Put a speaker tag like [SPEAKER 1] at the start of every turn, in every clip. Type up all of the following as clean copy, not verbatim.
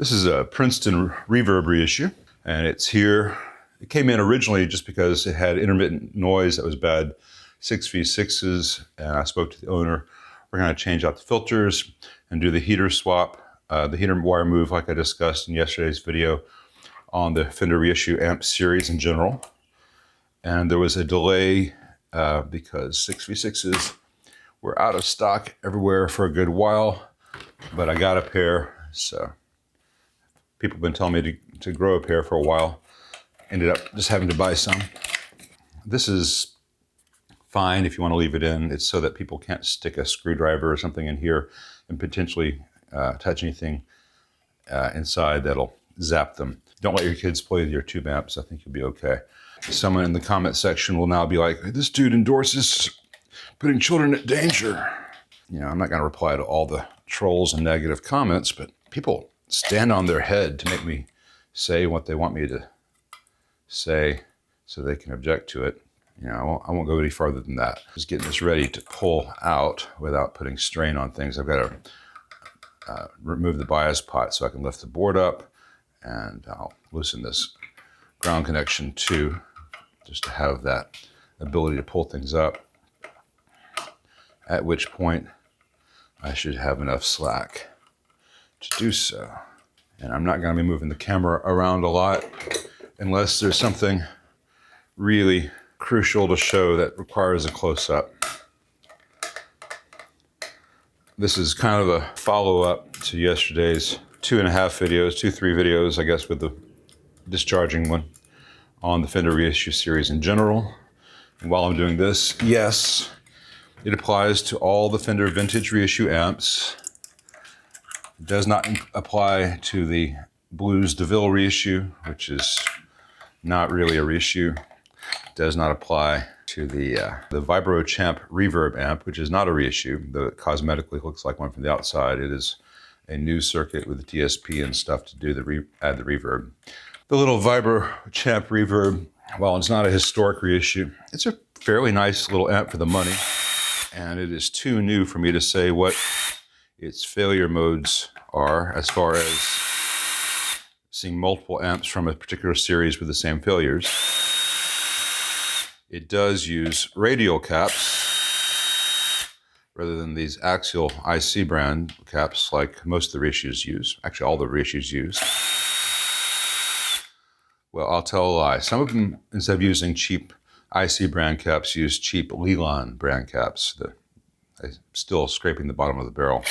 [SPEAKER 1] This is a Princeton Reverb reissue, and it's here. It came in originally just because it had intermittent noise that was bad, 6v6s, and I spoke to the owner. We're going to change out the filters and do the heater swap, the heater wire move like I discussed in yesterday's video on the Fender Reissue amp series in general. And there was a delay because 6v6s were out of stock everywhere for a good while, but I got a pair, so people have been telling me to grow a pair for a while. Ended up just having to buy some. This is fine if you want to leave it in. It's so that people can't stick a screwdriver or something in here and potentially touch anything inside that'll zap them. Don't let your kids play with your tube amps. I think you'll be okay. Someone in the comment section will now be like, this dude endorses putting children at danger. You know, I'm not going to reply to all the trolls and negative comments, but people stand on their head to make me say what they want me to say so they can object to it. You know, I won't go any farther than that. Just getting this ready to pull out without putting strain on things. I've got to remove the bias pot so I can lift the board up, and I'll loosen this ground connection too, just to have that ability to pull things up, at which point I should have enough slack to do so. And I'm not going to be moving the camera around a lot unless there's something really crucial to show that requires a close-up. This is kind of a follow-up to yesterday's 3 videos, I guess, with the discharging one on the Fender Reissue series in general. And while I'm doing this, yes, it applies to all the Fender vintage reissue amps. It does not apply to the Blues DeVille reissue, which is not really a reissue. It does not apply to the Vibro Champ Reverb amp, which is not a reissue, though it cosmetically looks like one from the outside. It is a new circuit with the DSP and stuff to do add the reverb. The little Vibro Champ Reverb, while it's not a historic reissue, it's a fairly nice little amp for the money. And it is too new for me to say what its failure modes are as far as seeing multiple amps from a particular series with the same failures. It does use radial caps rather than these axial IC brand caps like most of the reissues use. Actually, all the reissues use. Well, I'll tell a lie. Some of them, instead of using cheap IC brand caps, use cheap Leland brand caps. They're still scraping the bottom of the barrel.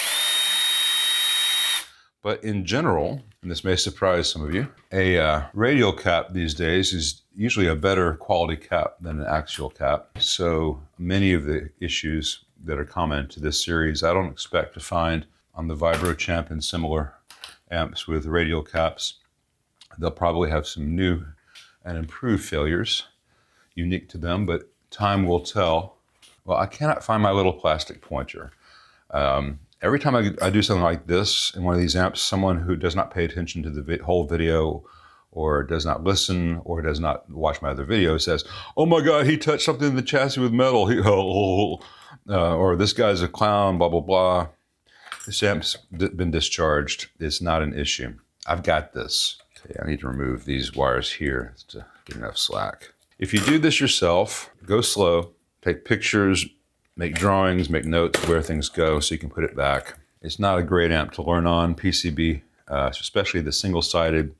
[SPEAKER 1] But in general, and this may surprise some of you, a radial cap these days is usually a better quality cap than an axial cap. So many of the issues that are common to this series, I don't expect to find on the Vibro Champ and similar amps with radial caps. They'll probably have some new and improved failures unique to them, but time will tell. Well, I cannot find my little plastic pointer. Every time I do something like this in one of these amps, someone who does not pay attention to the whole video or does not listen or does not watch my other videos says, oh my God, he touched something in the chassis with metal. Or this guy's a clown, blah, blah, blah. This amp's been discharged. It's not an issue. I've got this. Okay, I need to remove these wires here to get enough slack. If you do this yourself, go slow, take pictures, make drawings, make notes where things go so you can put it back. It's not a great amp to learn on PCB, especially the single-sided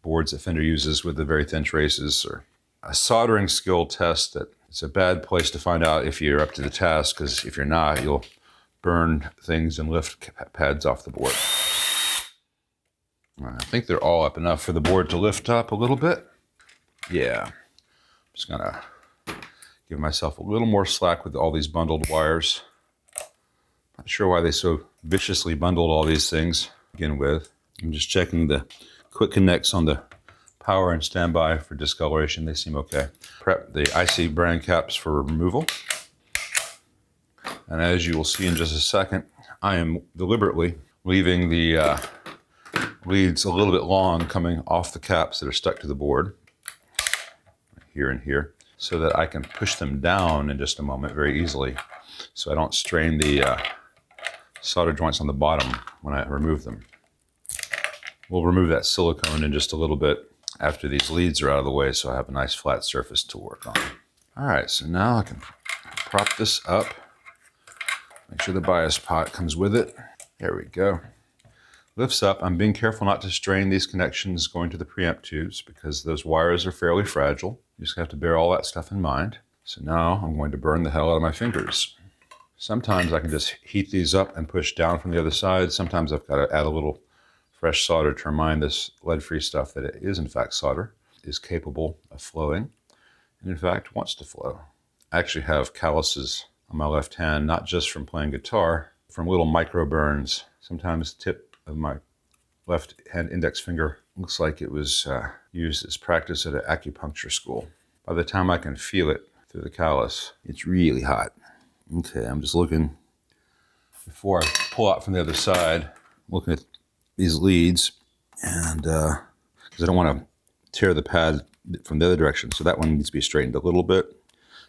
[SPEAKER 1] boards that Fender uses with the very thin traces, or a soldering skill test that it's a bad place to find out if you're up to the task, because if you're not, you'll burn things and lift pads off the board. I think they're all up enough for the board to lift up a little bit. Yeah, I'm just gonna give myself a little more slack with all these bundled wires. Not sure why they so viciously bundled all these things to begin with. I'm just checking the quick connects on the power and standby for discoloration. They seem okay. Prep the IC brand caps for removal. And as you will see in just a second, I am deliberately leaving the leads a little bit long coming off the caps that are stuck to the board, here and here, so that I can push them down in just a moment very easily, so I don't strain the solder joints on the bottom when I remove them. We'll remove that silicone in just a little bit after these leads are out of the way, so I have a nice flat surface to work on. All right, so now I can prop this up. Make sure the bias pot comes with it. There we go. Lifts up. I'm being careful not to strain these connections going to the preamp tubes because those wires are fairly fragile. You just have to bear all that stuff in mind. So now I'm going to burn the hell out of my fingers. Sometimes I can just heat these up and push down from the other side. Sometimes I've got to add a little fresh solder to remind this lead-free stuff that it is in fact solder, is capable of flowing, and in fact wants to flow. I actually have calluses on my left hand, not just from playing guitar, from little micro burns. Sometimes the tip of my left hand index finger looks like it was used as practice at an acupuncture school. By the time I can feel it through the callus, it's really hot. Okay, I'm just looking, before I pull out from the other side, looking at these leads, and because I don't want to tear the pad from the other direction, so that one needs to be straightened a little bit.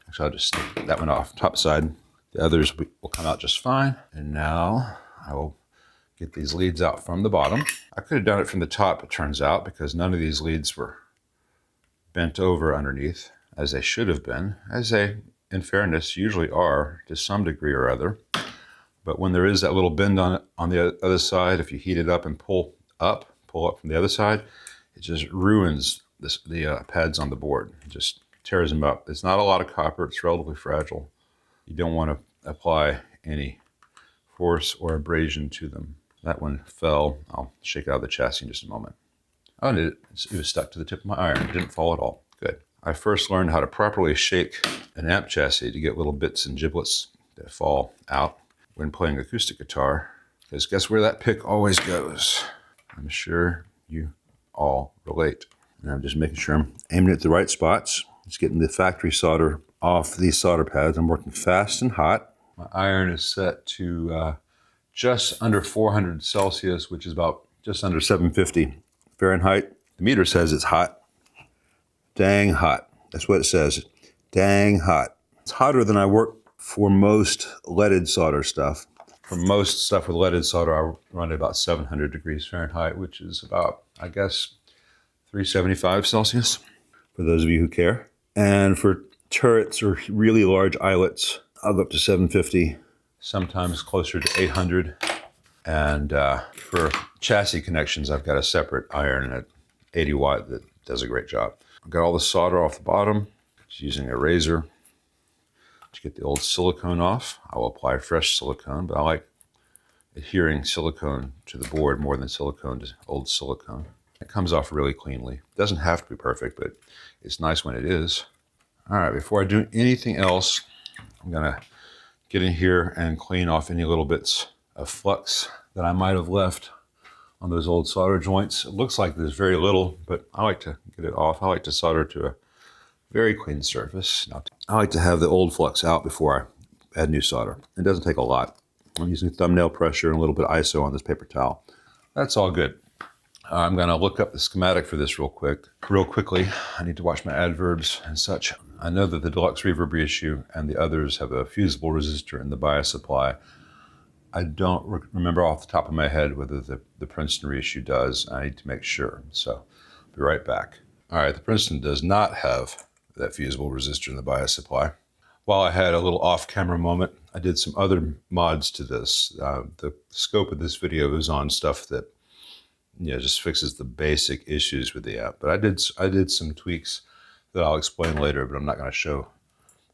[SPEAKER 1] Actually, I'll just snip that one off top side. The others will come out just fine. And now I will get these leads out from the bottom. I could have done it from the top, it turns out, because none of these leads were bent over underneath, as they should have been, as they, in fairness, usually are to some degree or other. But when there is that little bend on the other side, if you heat it up and pull up from the other side, it just ruins the pads on the board. It just tears them up. It's not a lot of copper. It's relatively fragile. You don't want to apply any force or abrasion to them. That one fell. I'll shake it out of the chassis in just a moment. Oh, and it was stuck to the tip of my iron. It didn't fall at all. Good. I first learned how to properly shake an amp chassis to get little bits and giblets that fall out when playing acoustic guitar, because guess where that pick always goes? I'm sure you all relate. And I'm just making sure I'm aiming at the right spots. Just getting the factory solder off these solder pads. I'm working fast and hot. My iron is set to just under 400 Celsius, which is about just under 750 Fahrenheit. The meter says it's hot. Dang hot. That's what it says. Dang hot. It's hotter than I work for most leaded solder stuff. For most stuff with leaded solder, I run at about 700 degrees Fahrenheit, which is about, I guess, 375 Celsius, for those of you who care. And for turrets or really large eyelets, I'll go up to 750, sometimes closer to 800. And for chassis connections, I've got a separate iron at 80 watt that does a great job. I've got all the solder off the bottom, just using a razor to get the old silicone off. I will apply fresh silicone, but I like adhering silicone to the board more than silicone to old silicone. It comes off really cleanly. It doesn't have to be perfect, but it's nice when it is. All right, before I do anything else, I'm gonna get in here and clean off any little bits of flux that I might have left on those old solder joints. It looks like there's very little, but I like to get it off. I like to solder to a very clean surface. Now, I like to have the old flux out before I add new solder. It doesn't take a lot. I'm using thumbnail pressure and a little bit of ISO on this paper towel. That's all good. I'm gonna look up the schematic for this real quickly. I need to watch my adverbs and such. I know that the Deluxe Reverb Reissue and the others have a fusible resistor in the bias supply. I don't remember off the top of my head whether the Princeton Reissue does. I need to make sure, so I'll be right back. All right, the Princeton does not have that fusible resistor in the bias supply. While I had a little off-camera moment, I did some other mods to this. The scope of this video is on stuff that just fixes the basic issues with the app. But I did some tweaks that I'll explain later, but I'm not going to show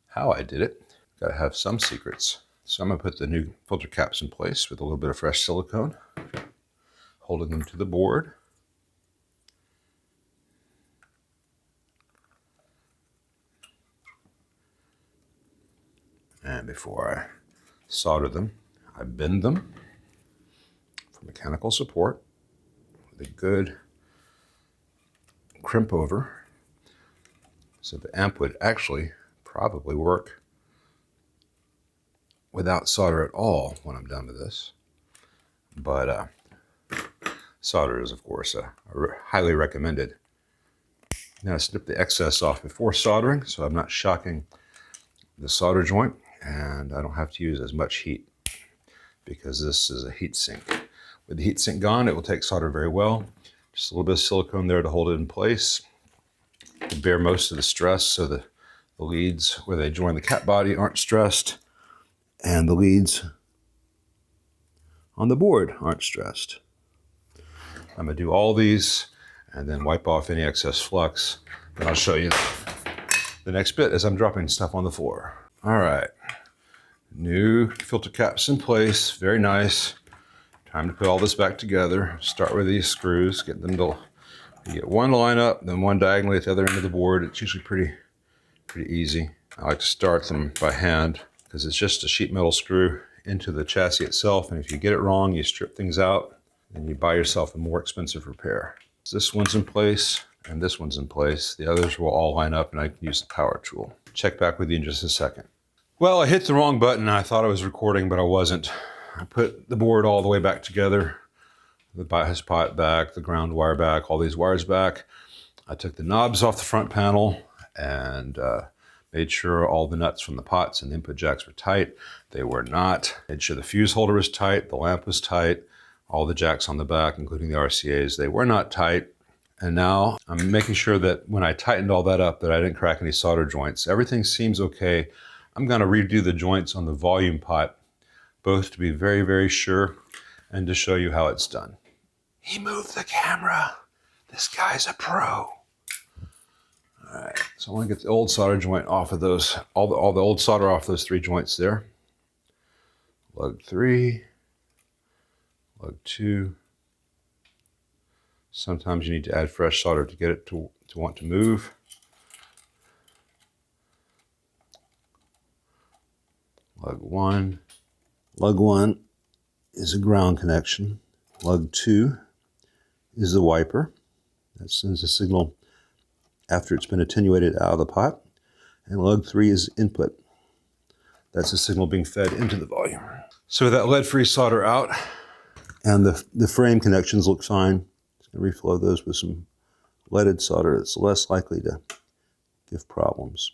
[SPEAKER 1] how I did it. Got to have some secrets. So I'm going to put the new filter caps in place with a little bit of fresh silicone, holding them to the board. And before I solder them, I bend them for mechanical support with a good crimp over. So the amp would actually probably work without solder at all when I'm done with this. But solder is, of course, highly recommended. Now I snip the excess off before soldering, so I'm not shocking the solder joint, and I don't have to use as much heat because this is a heat sink. With the heat sink gone, it will take solder very well. Just a little bit of silicone there to hold it in place, to bear most of the stress so the leads where they join the cap body aren't stressed, and the leads on the board aren't stressed. I'm going to do all these and then wipe off any excess flux. Then I'll show you the next bit as I'm dropping stuff on the floor. All right, new filter caps in place, very nice. Time to put all this back together. Start with these screws, get them to, you get one line up, then one diagonally at the other end of the board. It's usually pretty easy. I like to start them by hand because it's just a sheet metal screw into the chassis itself, and if you get it wrong, you strip things out and you buy yourself a more expensive repair. So this one's in place and this one's in place. The others will all line up and I can use the power tool. Check back with you in just a second. Well, I hit the wrong button. I thought I was recording, but I wasn't. I put the board all the way back together, the bias pot back, the ground wire back, all these wires back. I took the knobs off the front panel and made sure all the nuts from the pots and the input jacks were tight. They were not. Made sure the fuse holder was tight, the lamp was tight, all the jacks on the back, including the RCAs, they were not tight. And now I'm making sure that when I tightened all that up that I didn't crack any solder joints. Everything seems okay. I'm gonna redo the joints on the volume pot, both to be very, very sure and to show you how it's done. He moved the camera. This guy's a pro. All right, so I want to get the old solder joint off of those, all the old solder off those 3 joints there. Lug 3, lug 2. Sometimes you need to add fresh solder to get it to want to move. Lug 1. Lug 1 is a ground connection. Lug 2 is the wiper. That sends a signal after it's been attenuated out of the pot. And lug 3 is input. That's the signal being fed into the volume. So with that lead-free solder out, and the frame connections look fine. Just gonna reflow those with some leaded solder. It's less likely to give problems.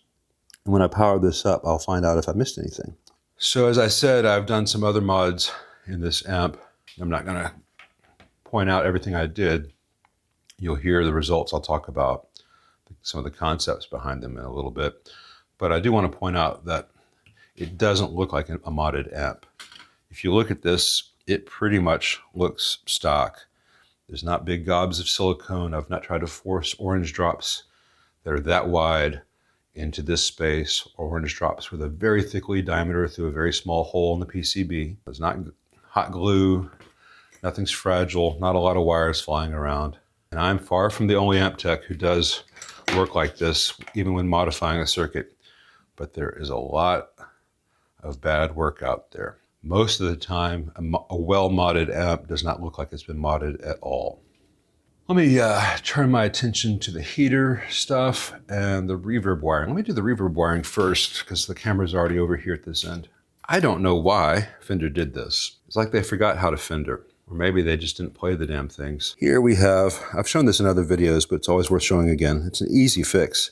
[SPEAKER 1] And when I power this up, I'll find out if I missed anything. So as I said, I've done some other mods in this amp. I'm not gonna point out everything I did. You'll hear the results. I'll talk about some of the concepts behind them in a little bit. But I do want to point out that it doesn't look like a modded amp. If you look at this, it pretty much looks stock. There's not big gobs of silicone. I've not tried to force orange drops that are that wide into this space, or orange drops with a very thickly diameter through a very small hole in the PCB. It's not hot glue, nothing's fragile, not a lot of wires flying around. And I'm far from the only amp tech who does work like this, even when modifying a circuit. But there is a lot of bad work out there. Most of the time, a well-modded amp does not look like it's been modded at all. Let me turn my attention to the heater stuff and the reverb wiring. Let me do the reverb wiring first because the camera's already over here at this end. I don't know why Fender did this. It's like they forgot how to Fender, or maybe they just didn't play the damn things. Here we have, I've shown this in other videos, but it's always worth showing again. It's an easy fix.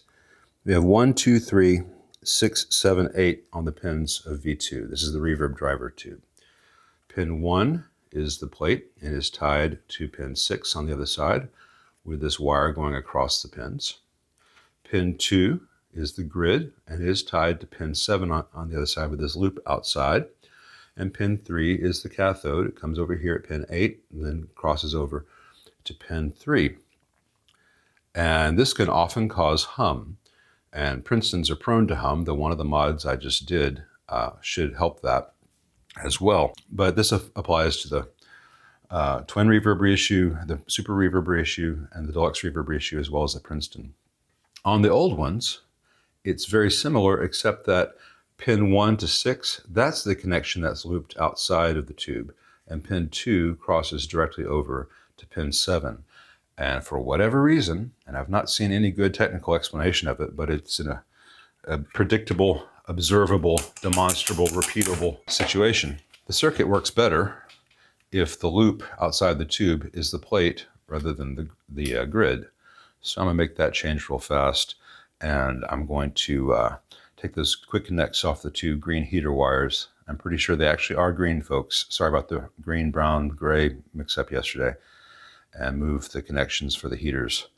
[SPEAKER 1] We have 1, 2, 3, 6, 7, 8 on the pins of V2. This is the reverb driver tube. Pin 1 is the plate and is tied to pin 6 on the other side with this wire going across the pins. Pin 2 is the grid and is tied to pin 7 on the other side with this loop outside. And pin 3 is the cathode. It comes over here at pin 8 and then crosses over to pin 3. And this can often cause hum. And Princetons are prone to hum, though one of the mods I just did should help that as well. But this applies to the twin reverb reissue, the super reverb reissue, and the deluxe reverb reissue, as well as the Princeton. On the old ones, it's very similar, except that pin 1 to 6, that's the connection that's looped outside of the tube. And pin 2 crosses directly over to pin 7. And for whatever reason, and I've not seen any good technical explanation of it, but it's in a predictable, observable, demonstrable, repeatable situation. The circuit works better if the loop outside the tube is the plate rather than the grid. So I'm gonna make that change real fast, and I'm going to take those quick connects off the 2 green heater wires. I'm pretty sure they actually are green, folks. Sorry about the green, brown, gray mix-up yesterday. and move the connections for the heaters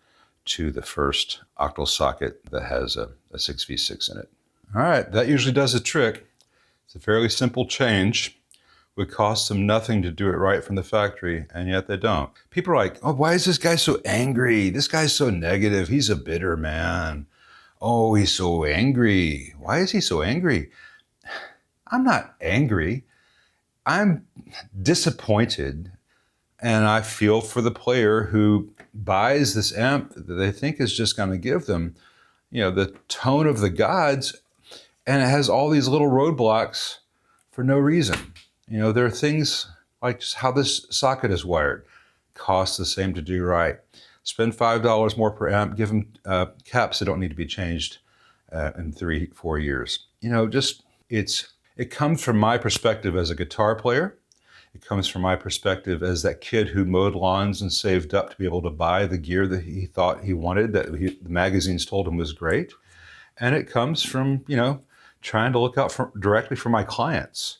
[SPEAKER 1] to the first octal socket that has a 6v6 in it. All right, that usually does the trick. It's a fairly simple change. Would cost them nothing to do it right from the factory, and yet they don't. People are like, oh, why is this guy so angry? This guy's so negative. He's a bitter man. Oh, he's so angry. Why is he so angry? I'm not angry. I'm disappointed, and I feel for the player who buys this amp that they think is just going to give them, the tone of the gods, and it has all these little roadblocks for no reason. There are things like just how this socket is wired. Costs the same to do right. Spend $5 more per amp. Give them caps that don't need to be changed in 3-4 years. It comes from my perspective as a guitar player. It comes from my perspective as that kid who mowed lawns and saved up to be able to buy the gear that he thought he wanted, that the magazines told him was great. And it comes from, trying to look out directly for my clients.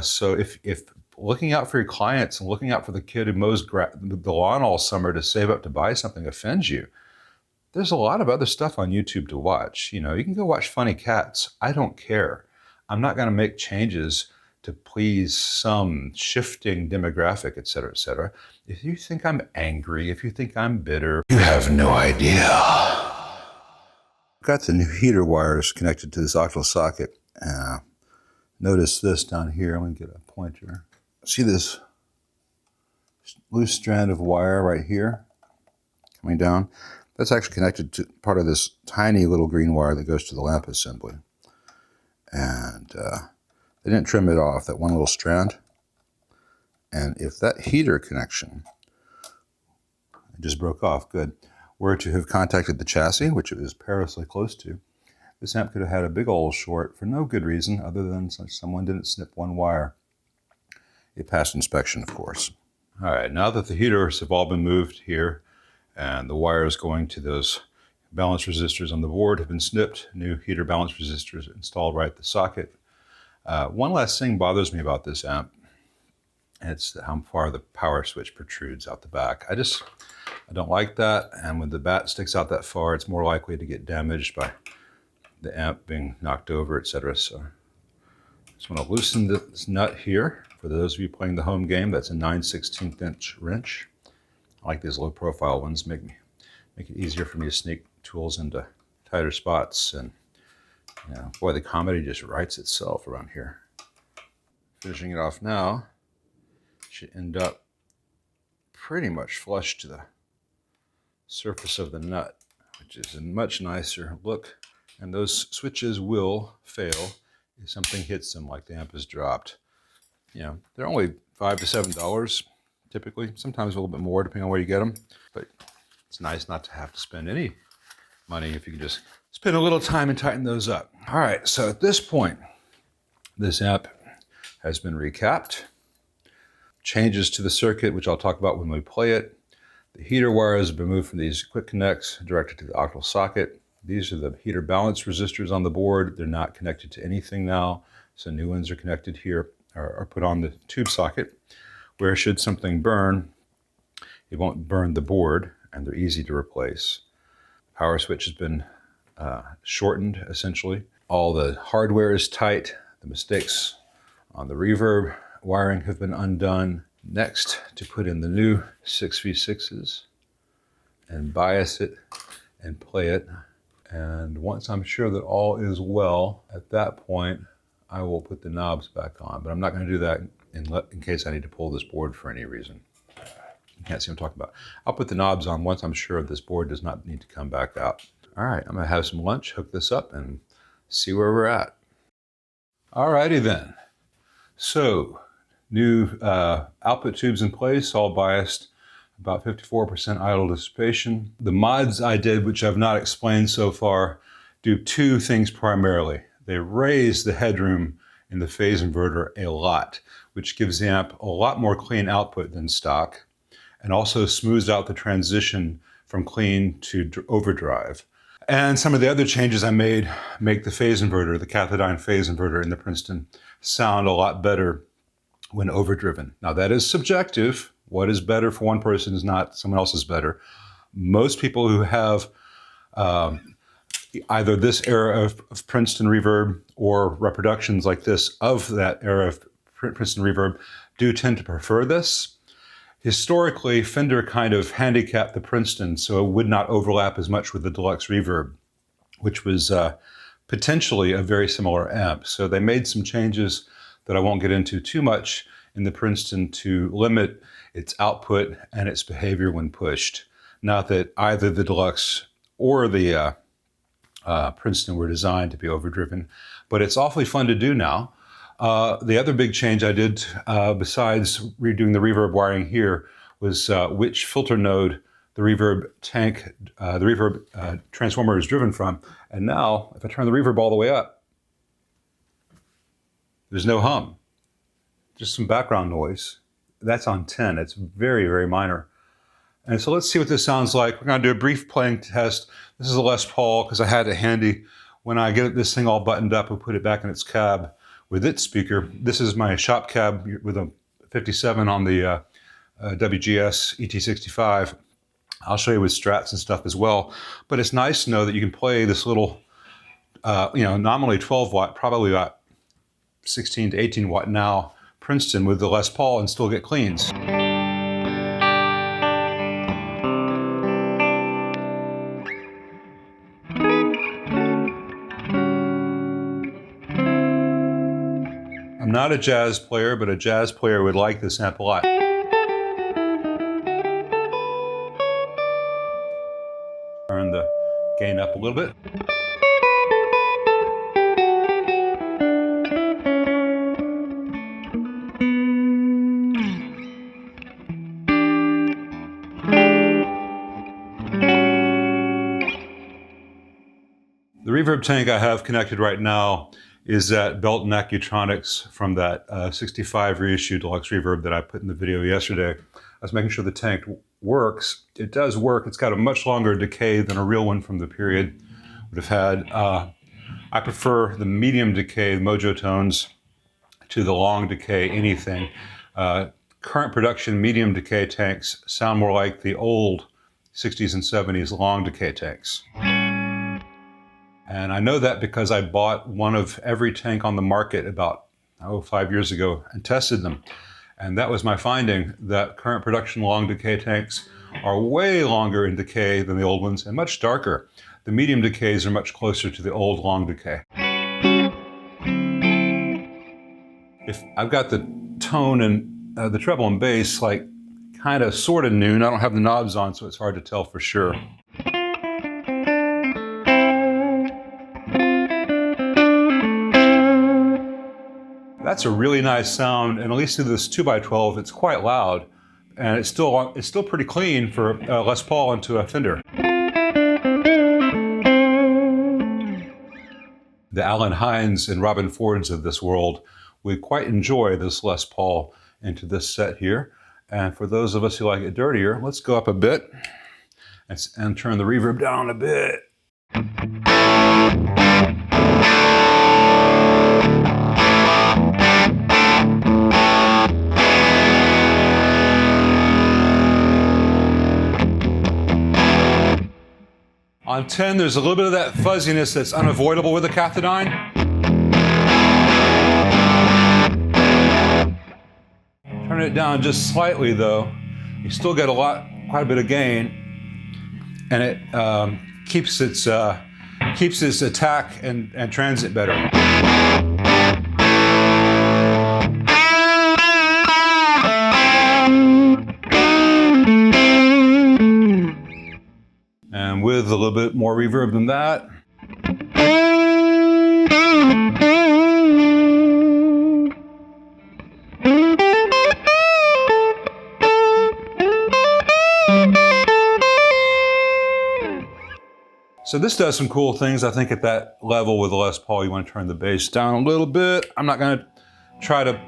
[SPEAKER 1] So if looking out for your clients and looking out for the kid who mows the lawn all summer to save up to buy something offends you, there's a lot of other stuff on YouTube to watch. You can go watch funny cats. I don't care. I'm not going to make changes to please some shifting demographic, et cetera, et cetera. If you think I'm angry, if you think I'm bitter, you have no idea. Got the new heater wires connected to this octal socket. Notice this down here. I'm going to get a pointer. See this loose strand of wire right here coming down? That's actually connected to part of this tiny little green wire that goes to the lamp assembly. And they didn't trim it off, that one little strand. And if that heater connection, it just broke off, good, were to have contacted the chassis, which it was perilously close to, this amp could have had a big old short for no good reason other than someone didn't snip one wire. It passed inspection, of course. All right, now that the heaters have all been moved here and the wires going to those balance resistors on the board have been snipped, new heater balance resistors installed right at the socket. One last thing bothers me about this amp, and it's how far the power switch protrudes out the back. I don't like that, and when the bat sticks out that far, it's more likely to get damaged by the amp being knocked over, etc. So I just want to loosen this nut here. For those of you playing the home game, that's a 9/16 inch wrench. I like these low profile ones, make it easier for me to sneak tools into tighter spots. And boy, the comedy just writes itself around here. Finishing it off now, should end up pretty much flush to the surface of the nut, which is a much nicer look. And those switches will fail if something hits them, like the amp is dropped. They're only $5 to $7 typically, sometimes a little bit more depending on where you get them. But it's nice not to have to spend any money if you can just spend a little time and tighten those up. All right, so at this point, this amp has been recapped. Changes to the circuit, which I'll talk about when we play it. The heater wires have been moved from these quick connects directed to the octal socket. These are the heater balance resistors on the board. They're not connected to anything now, so new ones are connected here, or put on the tube socket, where should something burn, it won't burn the board, and they're easy to replace. Power switch has been shortened, essentially. All the hardware is tight. The mistakes on the reverb wiring have been undone. Next, to put in the new 6v6s and bias it and play it. And once I'm sure that all is well, at that point, I will put the knobs back on. But I'm not going to do that in case I need to pull this board for any reason. You can't see what I'm talking about. I'll put the knobs on once I'm sure this board does not need to come back out. All right, I'm going to have some lunch, hook this up, and see where we're at. All righty then. So, new output tubes in place, all biased, about 54% idle dissipation. The mods I did, which I've not explained so far, do two things primarily. They raise the headroom in the phase inverter a lot, which gives the amp a lot more clean output than stock, and also smooths out the transition from clean to overdrive. And some of the other changes I made make the phase inverter, the cathodione phase inverter in the Princeton, sound a lot better when overdriven. Now that is subjective. What is better for one person is not someone else's better. Most people who have either this era of Princeton reverb or reproductions like this of that era of Princeton reverb do tend to prefer this. Historically, Fender kind of handicapped the Princeton so it would not overlap as much with the deluxe reverb, which was potentially a very similar amp. So they made some changes that I won't get into too much in the Princeton to limit its output and its behavior when pushed. Not that either the deluxe or the Princeton were designed to be overdriven, but it's awfully fun to do now. The other big change I did, besides redoing the reverb wiring here, was which filter node the reverb tank, the reverb transformer is driven from. And now, if I turn the reverb all the way up, there's no hum, just some background noise. That's on 10. It's very, very minor. And so let's see what this sounds like. We're going to do a brief playing test. This is a Les Paul because I had it handy. When I get this thing all buttoned up, we'll put it back in its cab with its speaker. This is my shop cab with a 57 on the WGS ET65. I'll show you with strats and stuff as well. But it's nice to know that you can play this little, nominally 12 watt, probably about 16 to 18 watt now, Princeton with the Les Paul and still get cleans. I'm not a jazz player, but a jazz player would like this amp a lot. Turn the gain up a little bit. The reverb tank I have connected right now is that Belton Accutronics from that 65 reissue deluxe reverb that I put in the video yesterday. I was making sure the tank works. It does work. It's got a much longer decay than a real one from the period would have had. I prefer the medium decay, the Mojo tones, to the long decay anything. Current production medium decay tanks sound more like the old 60s and 70s long decay tanks. And I know that because I bought one of every tank on the market about 5 years ago and tested them. And that was my finding, that current production long decay tanks are way longer in decay than the old ones and much darker. The medium decays are much closer to the old long decay. If I've got the tone and the treble and bass like kind of sort of noon. I don't have the knobs on, so it's hard to tell for sure. That's a really nice sound, and at least through this 2x12, it's quite loud, and it's still pretty clean for a Les Paul into a Fender. The Alan Hines and Robin Fords of this world would quite enjoy this Les Paul into this set here. And for those of us who like it dirtier, let's go up a bit and turn the reverb down a bit. On 10, there's a little bit of that fuzziness that's unavoidable with a cathodione. Turn it down just slightly though. You still get quite a bit of gain, and it keeps its attack and transit better. And with a little bit more reverb than that. So this does some cool things. I think at that level with the Les Paul, you want to turn the bass down a little bit. I'm not going to try to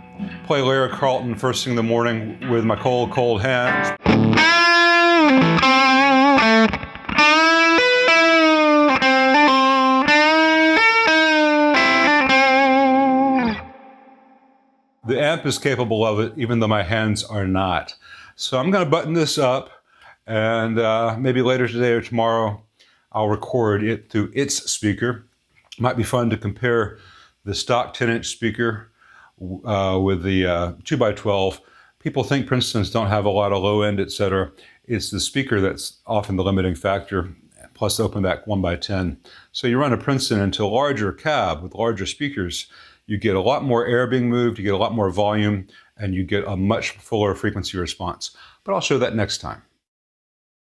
[SPEAKER 1] play Larry Carlton first thing in the morning with my cold hands. The amp is capable of it, even though my hands are not. So I'm going to button this up, and maybe later today or tomorrow, I'll record it through its speaker. It might be fun to compare the stock 10-inch speaker with the 2x12. People think Princetons don't have a lot of low end, etc. It's the speaker that's often the limiting factor, plus open back 1x10. So you run a Princeton into a larger cab with larger speakers, you get a lot more air being moved, you get a lot more volume, and you get a much fuller frequency response. But I'll show that next time.